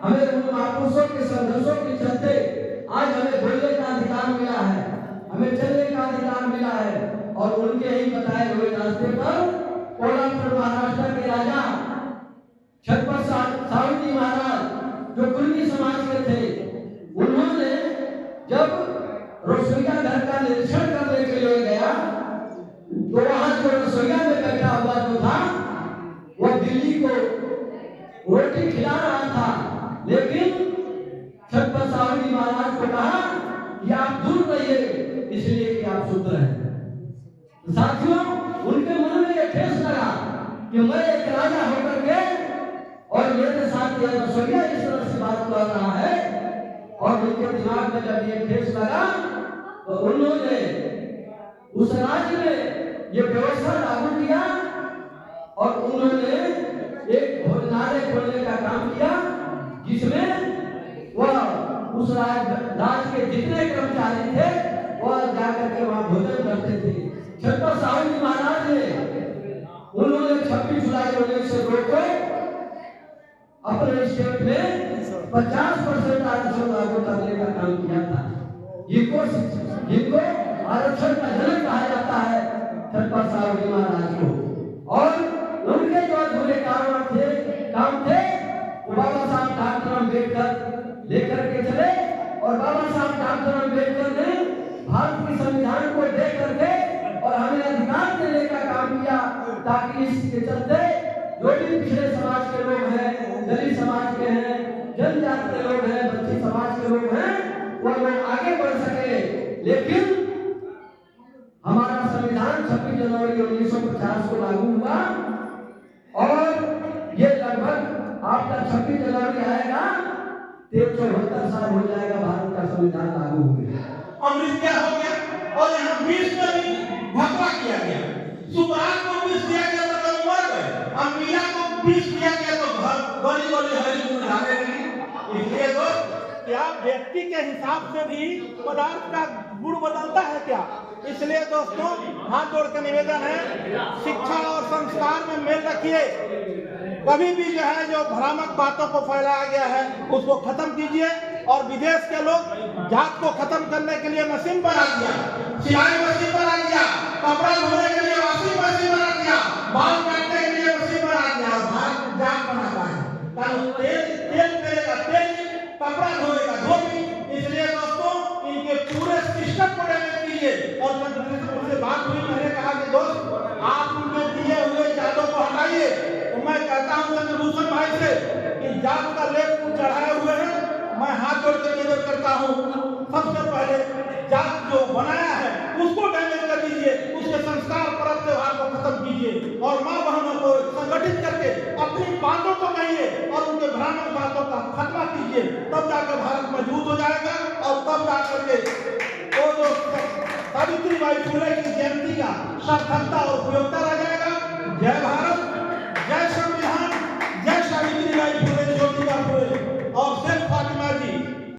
हमें उन महापुरुषों के संघर्षों के चलते आज हमें बोलने का अधिकार मिला है, हमें चलने का अधिकार मिला है। और उनके ही बताए हुए रास्ते पर कोल्हापुर महाराष्ट्र के राजा छत्रपति साहूजी महाराज जो कुर्मी समाज के थे, उन्होंने जब रसोईया घर का निरीक्षण करने के लिए गया तो वहां जो रसोईया में बैठा हुआ जो था वो दिल्ली को रोटी खिला रहा था, लेकिन छत्रपति साहूजी महाराज को कहा कि आप दूर रहिए इसलिए कि आप शुद्ध हैं। साथियों, उनके मन में यह ठेस लगा कि मैं एक राजा होकर के और मेरे साथ यह रसोईया इस तरह से बात कर रहा है, और उनके दिमाग में जब ये ठेस लगा तो उन्होंने उस राज्य में ये व्यवस्था लागू किया और उन्होंने एक भोजनालय खोलने का काम किया, जिसमें वह उस राज्य के जितने कर्मचारी थे वह जाकर के वहां भोजन करते थे। छत्रपति साहूजी महाराज ने उन्होंने 26 जुलाई 1902 को अपने स्टेट में 50% आरक्षण लागू करने का काम किया था। जिनको आरक्षण का जनक कहा जाता है छत्रपति साहूजी महाराज को। और उनके जो अधूरे काम थे वो बाबा साहब डॉक्टर अम्बेडकर लेकर के चले, और बाबा साहब डॉक्टर अम्बेडकर ने भारत के संविधान को देख करके और हमें अधिकार देने का काम किया, ताकि इसके चलते जो भी पिछड़े समाज के लोग हैं, दलित समाज के हैं, जनजाति के लोग हैं, बच्ची समाज के लोग हैं, वो लोग आगे बढ़ सके। लेकिन हमारा संविधान 26 जनवरी 1950 को लागू हुआ और ये लगभग आपका 26 जनवरी आएगा 73 साल हो जाएगा भारत का संविधान लागू हुए। अमृत क्या हो गया और यहाँ 20 में भी भगवा किया गया। सुपराग को 20 दिया गया तो लोग मर गए, अमीरा को 20 दिया गया तो गली गली हरी दूध ढाले गई। इसलिए तो क्या व्यक्ति के हिसाब से भी पदार्थ का गुण बदलता है क्या? इसलिए दोस्तों हाथ जोड़ के निवेदन है, शिक्षा और संस्कार में मेल रखिए। कभी भी जो है जो भ्रामक बातों को फैलाया गया है उसको खत्म कीजिए। और विदेश के लोग जात को खत्म करने के लिए मशीन बना दिया, सिलाई मशीन बना दिया, कपड़ा धोने के लिए वॉशिंग मशीन बना दिया, बाल काटने के लिए मशीन बना दिया, और भारत में जात बनाता है। तेल पेरेगा तेल, कपड़ा धोएगा धोबी। इसलिए दोस्तों इनके पूरे सिस्टम को डैमेज कीजिए। और से बात हुई, मैंने कहा कि दोस्त आप उनके दिए हुए जातों को हटाइए। तो मैं कहता हूं चंद्रभूषण भाई से कि जात का लेप चढ़ाए हुए हैं, मैं हाथ जोड़ कर निवेदन करता हूं, सबसे पहले जात जो बनाया है उसको डैमेज कर दीजिए, उसके संस्कार पर्व त्योहार को खत्म कीजिए और माँ बहनों को संगठित करके अपनी बातों को कहिए और उनके भ्रामक बातों का खात्मा कीजिए। तब जाकर भारत मजबूत हो जाएगा और तब जाकर के वो जो सावित्रीबाई फुले की जयंती का सार्थकता और उपयोगिता रह जाएगा। जय भारत, जय